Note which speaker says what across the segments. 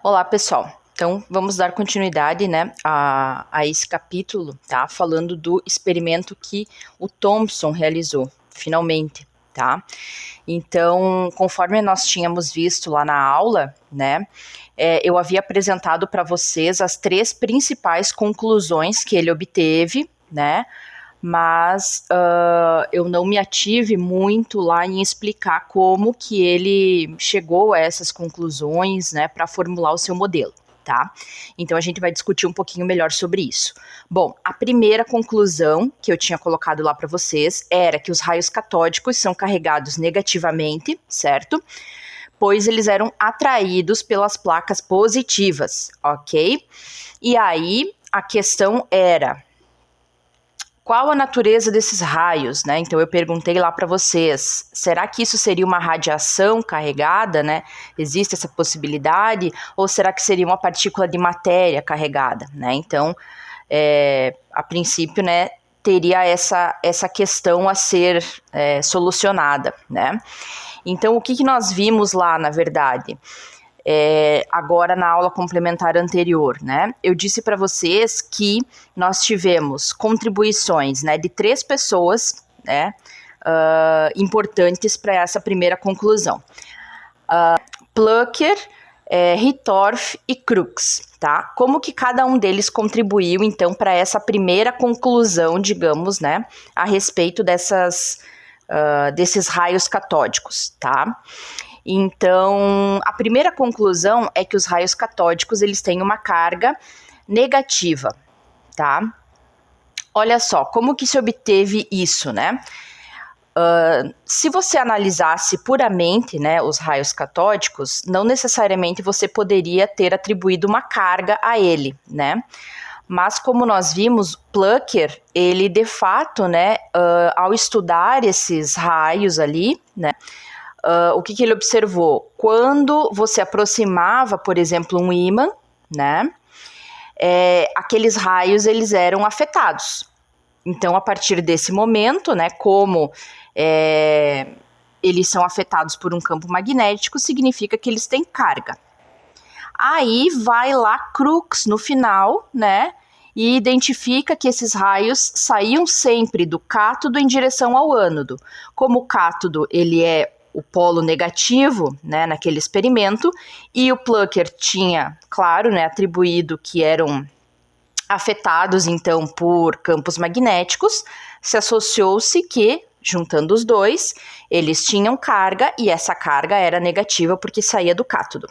Speaker 1: Olá, pessoal. Então, vamos dar continuidade, né, a esse capítulo, tá? Falando do experimento que o Thomson realizou, finalmente, tá? Então, conforme nós tínhamos visto lá na aula, né, eu havia apresentado para vocês as 3 principais conclusões que ele obteve, né? Mas eu não me ative muito lá em explicar como que ele chegou a essas conclusões, né, para formular o seu modelo, tá? Então a gente vai discutir um pouquinho melhor sobre isso. Bom, a primeira conclusão que eu tinha colocado lá para vocês era que os raios catódicos são carregados negativamente, certo? Pois eles eram atraídos pelas placas positivas, ok? E aí a questão era: qual a natureza desses raios, né? Então eu perguntei lá para vocês, será que isso seria uma radiação carregada, né? Existe essa possibilidade? Ou será que seria uma partícula de matéria carregada, né? Então, a princípio, né, teria essa questão a ser solucionada, né? Então, o que nós vimos lá, na verdade? Agora na aula complementar anterior, né? Eu disse para vocês que nós tivemos contribuições, né, de 3 pessoas, né, importantes para essa primeira conclusão. Plucker, Hittorf e Crookes, tá? Como que cada um deles contribuiu, então, para essa primeira conclusão, digamos, né, a respeito desses raios catódicos, tá? Então, a primeira conclusão é que os raios catódicos, eles têm uma carga negativa, tá? Olha só, como que se obteve isso, né? Se você analisasse puramente, né, os raios catódicos, não necessariamente você poderia ter atribuído uma carga a ele, né? Mas como nós vimos, Plucker, ele de fato, né, ao estudar esses raios ali, né, o que ele observou? Quando você aproximava, por exemplo, um ímã, né, aqueles raios eles eram afetados. Então, a partir desse momento, né, como eles são afetados por um campo magnético, significa que eles têm carga. Aí vai lá Crookes no final, né, e identifica que esses raios saíam sempre do cátodo em direção ao ânodo. Como o cátodo ele é o polo negativo, né, naquele experimento, e o Plucker tinha, claro, né, atribuído que eram afetados, então, por campos magnéticos, se associou-se que, juntando os dois, eles tinham carga, e essa carga era negativa porque saía do cátodo.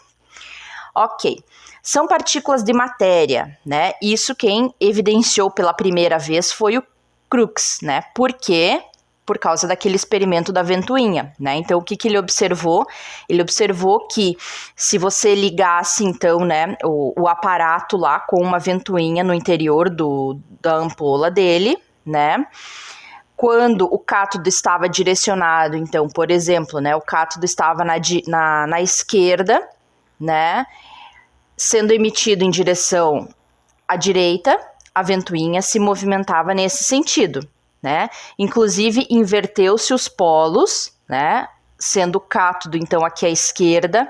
Speaker 1: Ok, são partículas de matéria, né, isso quem evidenciou pela primeira vez foi o Crookes, né, por quê? Por causa daquele experimento da ventoinha, né? Então, o que ele observou? Ele observou que se você ligasse, então, né, o aparato lá com uma ventoinha no interior da ampola dele, né? Quando o cátodo estava direcionado, então, por exemplo, né, o cátodo estava na esquerda, né? Sendo emitido em direção à direita, a ventoinha se movimentava nesse sentido, né? Inclusive, inverteu-se os polos, né? Sendo o cátodo, então, aqui à esquerda,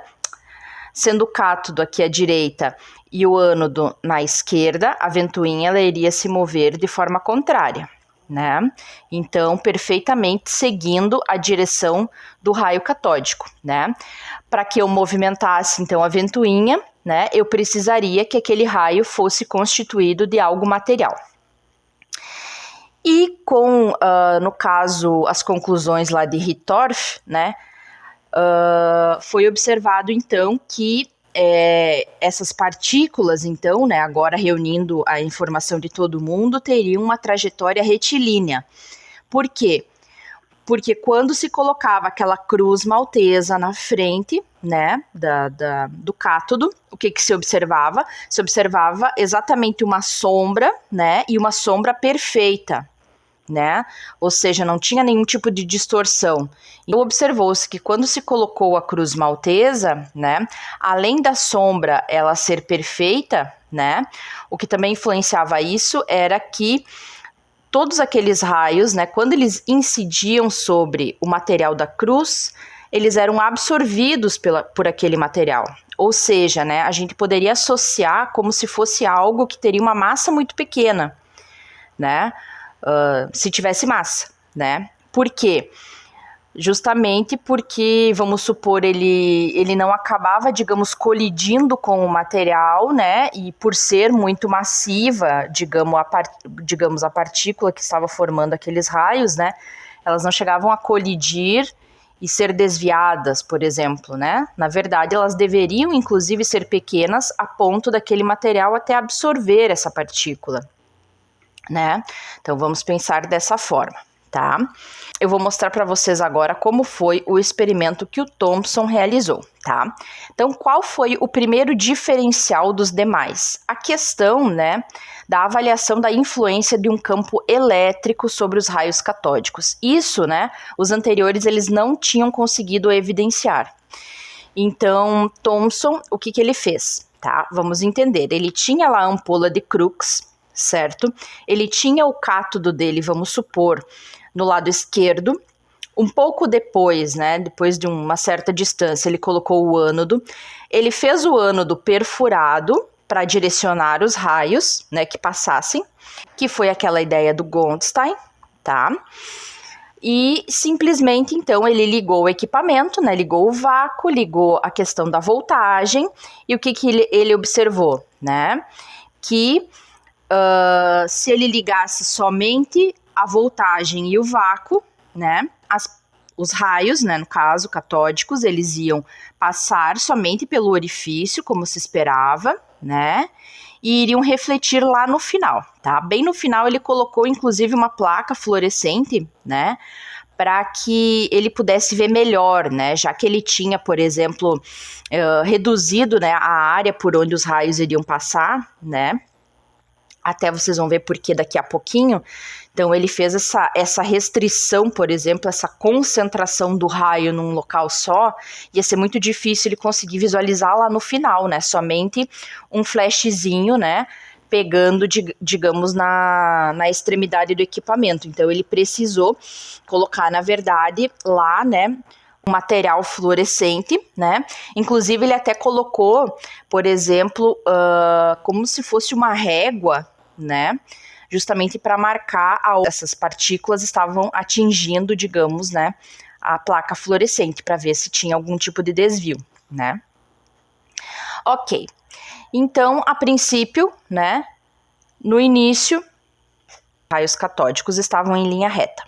Speaker 1: sendo o cátodo aqui à direita e o ânodo na esquerda, a ventoinha ela iria se mover de forma contrária, né? Então, perfeitamente seguindo a direção do raio catódico, né? Para que eu movimentasse, então, a ventoinha, né? Eu precisaria que aquele raio fosse constituído de algo material. E com, no caso, as conclusões lá de Hittorf, né, foi observado, então, que essas partículas, então, né, agora reunindo a informação de todo mundo, teriam uma trajetória retilínea. Por quê? Porque quando se colocava aquela cruz maltesa na frente, né, do cátodo, o que se observava? Se observava exatamente uma sombra, né, e uma sombra perfeita, né? Ou seja, não tinha nenhum tipo de distorção. E observou-se que quando se colocou a cruz maltesa, né, além da sombra ela ser perfeita, né, o que também influenciava isso era que todos aqueles raios, né, quando eles incidiam sobre o material da cruz, eles eram absorvidos por aquele material. Ou seja, né, a gente poderia associar como se fosse algo que teria uma massa muito pequena, né, se tivesse massa, né? Por quê? Justamente porque, vamos supor, ele não acabava, digamos, colidindo com o material, né? E por ser muito massiva, digamos, a partícula que estava formando aqueles raios, né? Elas não chegavam a colidir e ser desviadas, por exemplo, né? Na verdade, elas deveriam, inclusive, ser pequenas a ponto daquele material até absorver essa partícula, né? Então, vamos pensar dessa forma, tá? Eu vou mostrar para vocês agora como foi o experimento que o Thomson realizou, tá? Então, qual foi o primeiro diferencial dos demais? A questão, né, da avaliação da influência de um campo elétrico sobre os raios catódicos. Isso, né, os anteriores eles não tinham conseguido evidenciar. Então, Thomson, o que ele fez? Tá? Vamos entender. Ele tinha lá a ampola de Crookes, certo? Ele tinha o cátodo dele, vamos supor, no lado esquerdo. Um pouco depois, né, depois de uma certa distância, ele colocou o ânodo. Ele fez o ânodo perfurado para direcionar os raios, né, que passassem, que foi aquela ideia do Goldstein, tá? E simplesmente, então, ele ligou o equipamento, né, ligou o vácuo, ligou a questão da voltagem, e o que ele observou, né? Que se ele ligasse somente a voltagem e o vácuo, né, os raios, né, no caso, catódicos, eles iam passar somente pelo orifício, como se esperava, né, e iriam refletir lá no final, tá? Bem no final ele colocou, inclusive, uma placa fluorescente, né, para que ele pudesse ver melhor, né, já que ele tinha, por exemplo, reduzido, né, a área por onde os raios iriam passar, né, até vocês vão ver por que daqui a pouquinho. Então, ele fez essa restrição, por exemplo, essa concentração do raio num local só, ia ser muito difícil ele conseguir visualizar lá no final, né? Somente um flashzinho, né? Pegando, digamos, na extremidade do equipamento. Então, ele precisou colocar, na verdade, lá, né? Um material fluorescente, né? Inclusive, ele até colocou, por exemplo, como se fosse uma régua, né? Justamente para marcar essas partículas estavam atingindo, digamos, né? A placa fluorescente, para ver se tinha algum tipo de desvio, né? Ok. Então, a princípio, né? No início, raios catódicos estavam em linha reta.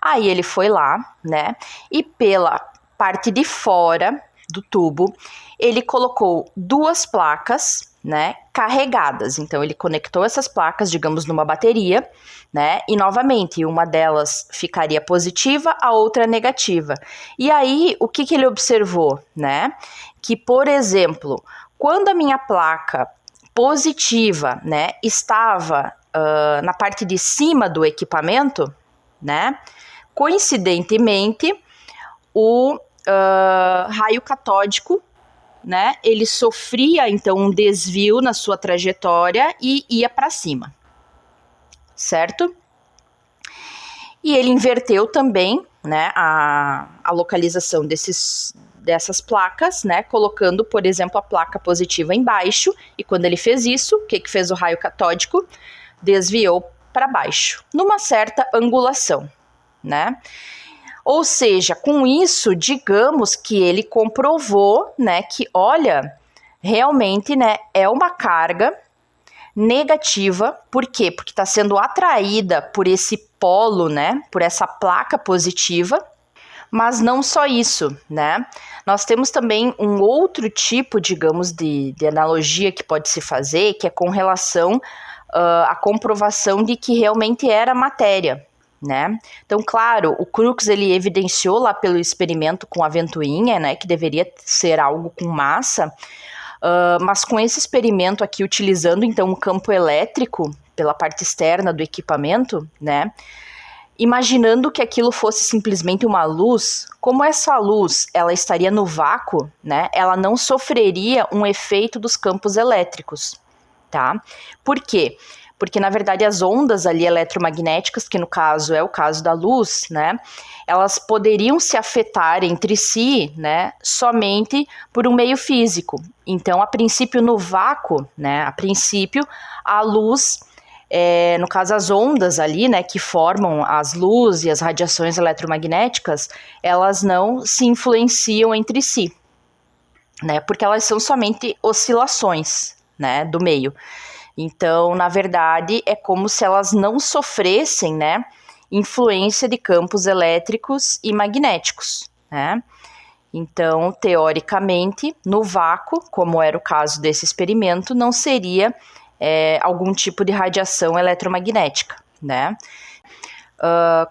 Speaker 1: Aí ele foi lá, né, e pela parte de fora do tubo, ele colocou duas placas, né, carregadas. Então, ele conectou essas placas, digamos, numa bateria, né, e novamente, uma delas ficaria positiva, a outra negativa. E aí, o que ele observou, né, que, por exemplo, quando a minha placa positiva, né, estava na parte de cima do equipamento, né, coincidentemente, o raio catódico, né, ele sofria, então, um desvio na sua trajetória e ia para cima, certo? E ele inverteu também, né, a localização dessas placas, né, colocando, por exemplo, a placa positiva embaixo, e quando ele fez isso, o que fez o raio catódico? Desviou para baixo, numa certa angulação, né? Ou seja, com isso, digamos que ele comprovou, né, que, olha, realmente, né, é uma carga negativa. Por quê? Porque está sendo atraída por esse polo, né, por essa placa positiva. Mas não só isso, né? Nós temos também um outro tipo, digamos, de analogia que pode se fazer, que é com relação à comprovação de que realmente era matéria, né? Então, claro, o Crookes ele evidenciou lá pelo experimento com a ventoinha, né, que deveria ser algo com massa, mas com esse experimento aqui utilizando então um campo elétrico pela parte externa do equipamento, né, imaginando que aquilo fosse simplesmente uma luz, como essa luz ela estaria no vácuo, né, ela não sofreria um efeito dos campos elétricos, tá? Por quê? porque na verdade as ondas ali eletromagnéticas, que no caso é o caso da luz, né, elas poderiam se afetar entre si, né, somente por um meio físico. Então, a princípio, no vácuo, né, a luz, no caso as ondas ali, né, que formam as luzes e as radiações eletromagnéticas, elas não se influenciam entre si, né, porque elas são somente oscilações, né, do meio. Então, na verdade, é como se elas não sofressem, né, influência de campos elétricos e magnéticos, né? Então, teoricamente, no vácuo, como era o caso desse experimento, não seria algum tipo de radiação eletromagnética, né?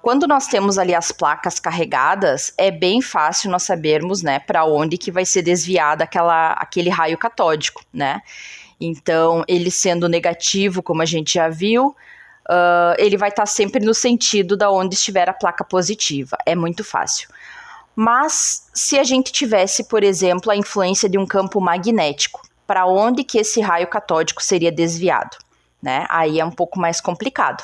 Speaker 1: Quando nós temos ali as placas carregadas, é bem fácil nós sabermos, né, para onde que vai ser desviado aquele raio catódico, né? Então, ele sendo negativo, como a gente já viu, ele vai estar sempre no sentido da onde estiver a placa positiva. É muito fácil. Mas, se a gente tivesse, por exemplo, a influência de um campo magnético, para onde que esse raio catódico seria desviado, né? Aí é um pouco mais complicado,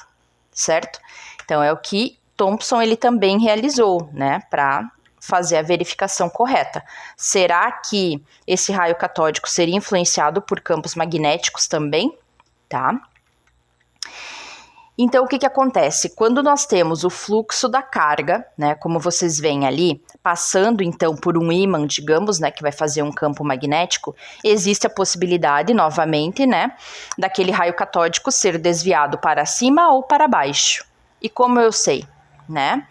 Speaker 1: certo? Então, é o que Thomson ele também realizou, né, para fazer a verificação correta. Será que esse raio catódico seria influenciado por campos magnéticos também? Tá? Então, o que acontece? Quando nós temos o fluxo da carga, né, como vocês veem ali, passando então por um ímã, digamos, né, que vai fazer um campo magnético, existe a possibilidade, novamente, né, daquele raio catódico ser desviado para cima ou para baixo. E como eu sei, né?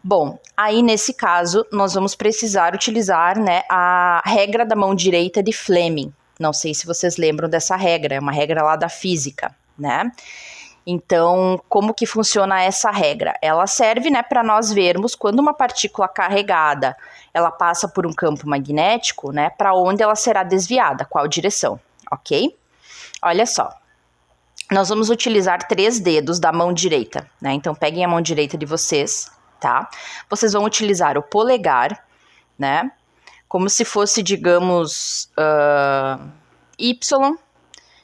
Speaker 1: Bom, aí nesse caso, nós vamos precisar utilizar, né, a regra da mão direita de Fleming. Não sei se vocês lembram dessa regra, é uma regra lá da física, né? Então, como que funciona essa regra? Ela serve, né, para nós vermos quando uma partícula carregada, ela passa por um campo magnético, né, para onde ela será desviada, qual direção, ok? Olha só, nós vamos utilizar 3 dedos da mão direita, né? Então, peguem a mão direita de vocês, tá? Vocês vão utilizar o polegar, né, como se fosse, digamos, Y,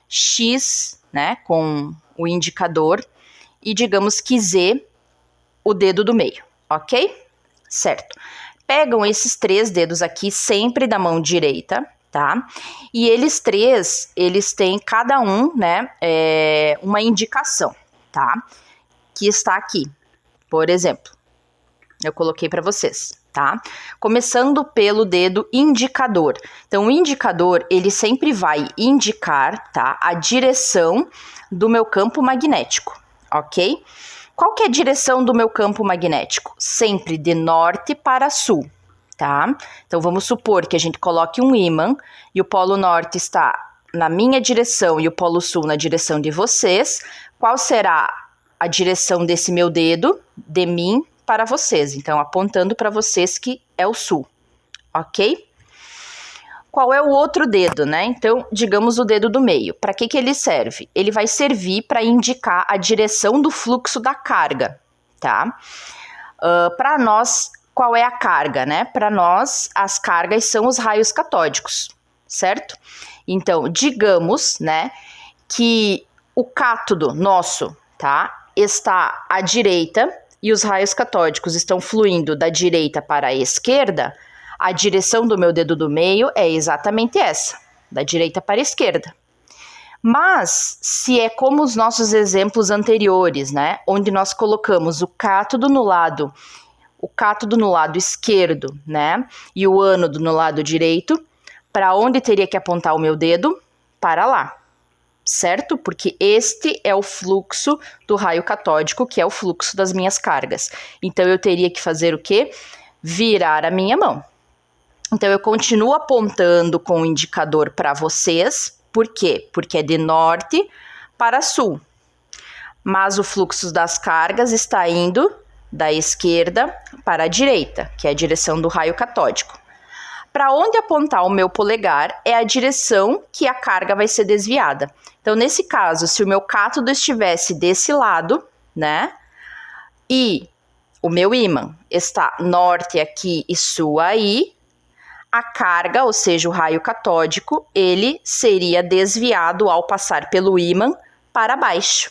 Speaker 1: X, né, com o indicador, e digamos que Z, o dedo do meio, ok? Certo. Pegam esses 3 dedos aqui, sempre da mão direita, tá? E eles 3, eles têm cada um, né, uma indicação, tá? Que está aqui. Por exemplo, eu coloquei para vocês, tá? Começando pelo dedo indicador. Então, o indicador, ele sempre vai indicar, tá, a direção do meu campo magnético, ok? Qual que é a direção do meu campo magnético? Sempre de norte para sul, tá? Então, vamos supor que a gente coloque um ímã e o polo norte está na minha direção e o polo sul na direção de vocês. Qual será a direção desse meu dedo? De mim para vocês. Então, apontando para vocês que é o sul, ok? Qual é o outro dedo, né? Então, digamos o dedo do meio. Para que ele serve? Ele vai servir para indicar a direção do fluxo da carga, tá? Para nós, qual é a carga, né? Para nós, as cargas são os raios catódicos, certo? Então, digamos, né, que o cátodo nosso, tá, está à direita e os raios catódicos estão fluindo da direita para a esquerda. A direção do meu dedo do meio é exatamente essa, da direita para a esquerda. Mas, se é como os nossos exemplos anteriores, né, onde nós colocamos o cátodo no lado esquerdo, né, e o ânodo no lado direito, para onde teria que apontar o meu dedo? Para lá, certo? Porque este é o fluxo do raio catódico, que é o fluxo das minhas cargas. Então, eu teria que fazer o quê? Virar a minha mão. Então, eu continuo apontando com o indicador para vocês. Por quê? Porque é de norte para sul. Mas o fluxo das cargas está indo da esquerda para a direita, que é a direção do raio catódico. Para onde apontar o meu polegar é a direção que a carga vai ser desviada. Então, nesse caso, se o meu cátodo estivesse desse lado, né, e o meu ímã está norte aqui e sul aí, a carga, ou seja, o raio catódico, ele seria desviado ao passar pelo ímã para baixo.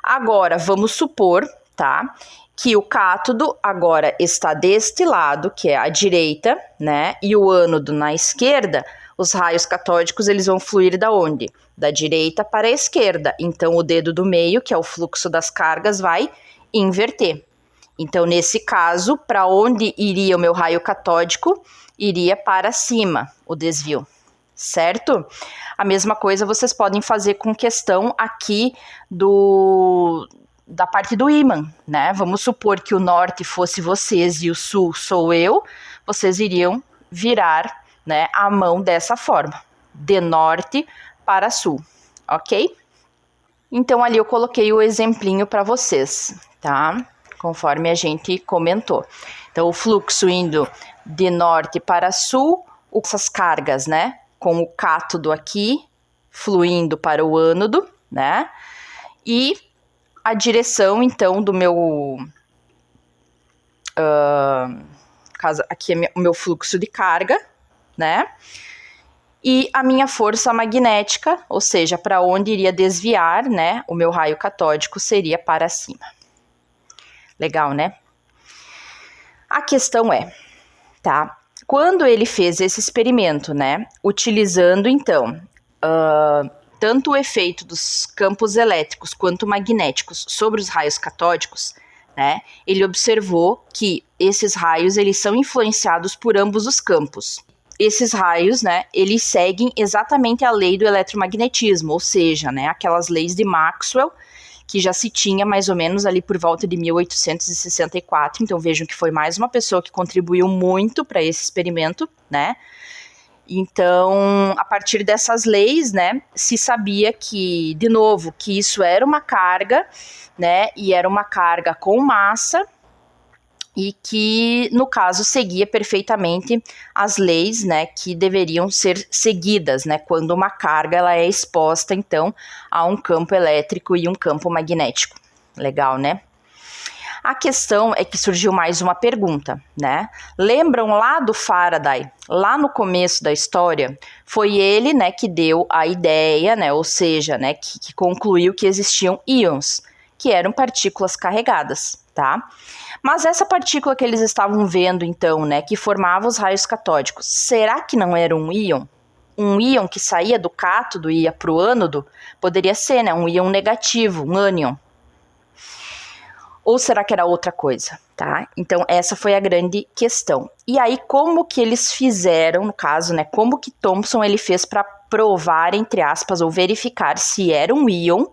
Speaker 1: Agora, vamos supor, tá, que o cátodo agora está deste lado, que é a direita, né, e o ânodo na esquerda. Os raios catódicos, eles vão fluir da onde? Da direita para a esquerda. Então, o dedo do meio, que é o fluxo das cargas, vai inverter. Então, nesse caso, para onde iria o meu raio catódico? Iria para cima, o desvio, certo? A mesma coisa vocês podem fazer com questão aqui da parte do ímã, né? Vamos supor que o norte fosse vocês e o sul sou eu, vocês iriam virar, né, a mão dessa forma, de norte para sul, ok? Então, ali eu coloquei o exemplinho para vocês, tá? Conforme a gente comentou. Então, o fluxo indo de norte para sul, essas cargas, né? Com o cátodo aqui, fluindo para o ânodo, né? E a direção, então, do meu... aqui é o meu fluxo de carga, né? E a minha força magnética, ou seja, para onde iria desviar, né? O meu raio catódico seria para cima. Legal, né? A questão é, tá? Quando ele fez esse experimento, né? Utilizando, então, tanto o efeito dos campos elétricos quanto magnéticos sobre os raios catódicos, né? Ele observou que esses raios, eles são influenciados por ambos os campos. Esses raios, né, eles seguem exatamente a lei do eletromagnetismo, ou seja, né, aquelas leis de Maxwell, que já se tinha mais ou menos ali por volta de 1864, então vejam que foi mais uma pessoa que contribuiu muito para esse experimento, né? Então, a partir dessas leis, né, se sabia que, de novo, que isso era uma carga, né, e era uma carga com massa, e que, no caso, seguia perfeitamente as leis, né, que deveriam ser seguidas, né, quando uma carga ela é exposta, então, a um campo elétrico e um campo magnético. Legal, né? A questão é que surgiu mais uma pergunta, né? Lembram lá do Faraday, lá no começo da história? Foi ele, né, que deu a ideia, né, ou seja, né, que concluiu que existiam íons, que eram partículas carregadas, tá? Mas essa partícula que eles estavam vendo, então, né, que formava os raios catódicos, será que não era um íon? Um íon que saía do cátodo e ia para o ânodo? Poderia ser, né, um íon negativo, um ânion. Ou será que era outra coisa, tá? Então, essa foi a grande questão. E aí, como que eles fizeram, no caso, né, como que Thomson ele fez para provar, entre aspas, ou verificar se era um íon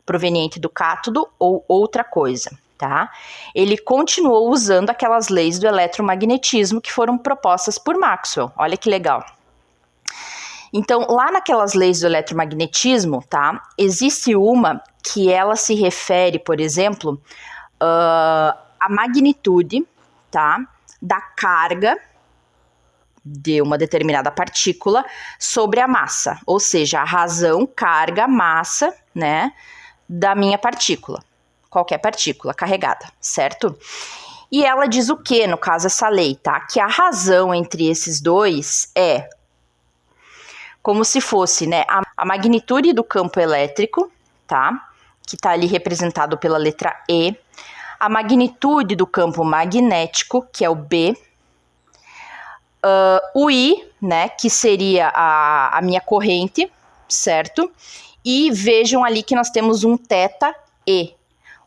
Speaker 1: proveniente do cátodo ou outra coisa, tá? Ele continuou usando aquelas leis do eletromagnetismo que foram propostas por Maxwell. Olha que legal. Então, lá naquelas leis do eletromagnetismo, tá? Existe uma que ela se refere, por exemplo, à magnitude, tá? Da carga de uma determinada partícula sobre a massa, ou seja, a razão, carga, massa, né, da minha partícula, qualquer partícula carregada, certo? E ela diz o que, no caso, essa lei, tá? Que a razão entre esses dois é como se fosse, né, a magnitude do campo elétrico, tá? Que tá ali representado pela letra E, a magnitude do campo magnético, que é o B, o I, né, que seria a minha corrente, certo? E vejam ali que nós temos um θe.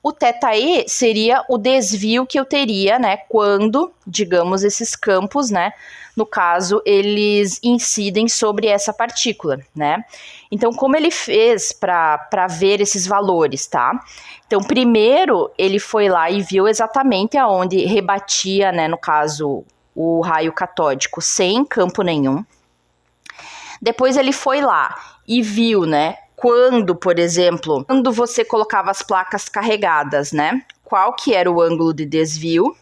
Speaker 1: O θe seria o desvio que eu teria, né, quando, digamos, esses campos, né, no caso, eles incidem sobre essa partícula, né? Então, como ele fez para ver esses valores, tá? Então, primeiro, ele foi lá e viu exatamente aonde rebatia, né, no caso, o raio catódico sem campo nenhum. Depois ele foi lá e viu, né, quando, por exemplo, quando você colocava as placas carregadas, né, qual que era o ângulo de desvio,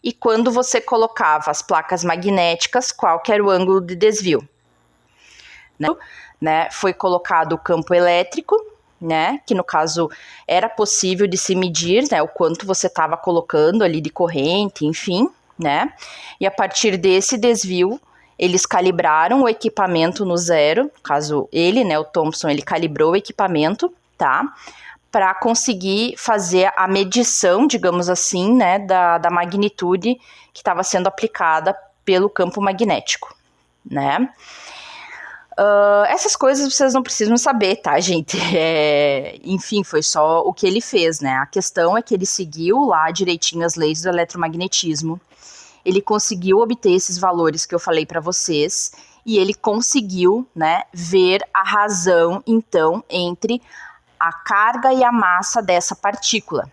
Speaker 1: e quando você colocava as placas magnéticas, qual que era o ângulo de desvio. Né, foi colocado o campo elétrico, né, que no caso era possível de se medir, né, o quanto você estava colocando ali de corrente, enfim, né, e a partir desse desvio, eles calibraram o equipamento no zero, caso ele, né, o Thomson, ele calibrou o equipamento, tá? Para conseguir fazer a medição, digamos assim, né, da magnitude que estava sendo aplicada pelo campo magnético, né? Essas coisas vocês não precisam saber, tá, gente? Enfim, foi só o que ele fez, né? A questão é que ele seguiu lá direitinho as leis do eletromagnetismo, ele conseguiu obter esses valores que eu falei para vocês, e ele conseguiu, né, ver a razão, então, entre a carga e a massa dessa partícula,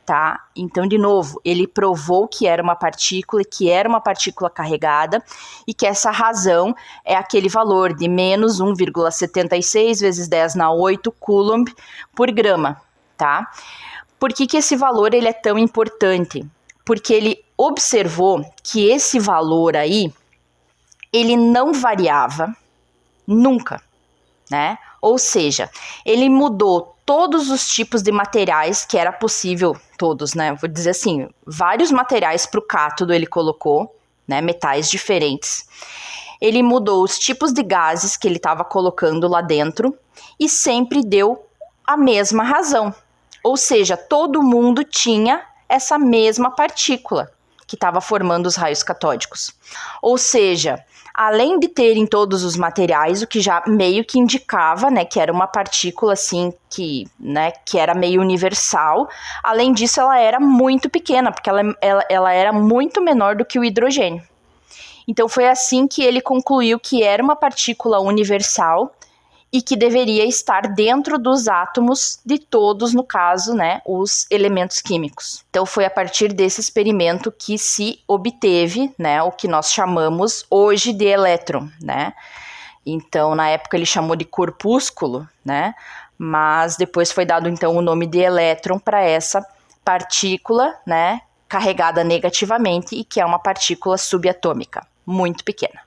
Speaker 1: tá? Então, de novo, ele provou que era uma partícula, que era uma partícula carregada, e que essa razão é aquele valor de menos 1,76 vezes 10 na 8 coulomb por grama, tá? Por que esse valor ele é tão importante? Porque ele observou que esse valor aí, ele não variava nunca, né? Ou seja, ele mudou todos os tipos de materiais que era possível, todos, né? Vou dizer assim, vários materiais para o cátodo ele colocou, né? Metais diferentes. Ele mudou os tipos de gases que ele estava colocando lá dentro e sempre deu a mesma razão. Ou seja, todo mundo tinha essa mesma partícula que estava formando os raios catódicos. Ou seja, além de terem todos os materiais, o que já meio que indicava, né, que era uma partícula assim que era meio universal. Além disso, ela era muito pequena, porque ela era muito menor do que o hidrogênio. Então foi assim que ele concluiu que era uma partícula universal e que deveria estar dentro dos átomos de todos, no caso, né, os elementos químicos. Então foi a partir desse experimento que se obteve, né, o que nós chamamos hoje de elétron, né? Então, na época ele chamou de corpúsculo, né? Mas depois foi dado então o nome de elétron para essa partícula, né, carregada negativamente e que é uma partícula subatômica, muito pequena.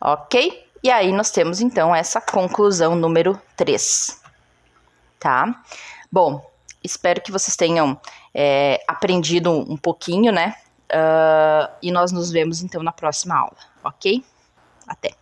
Speaker 1: Ok? E aí nós temos, então, essa conclusão número 3, tá? Bom, espero que vocês tenham aprendido um pouquinho, né? E nós nos vemos, então, na próxima aula, ok? Até!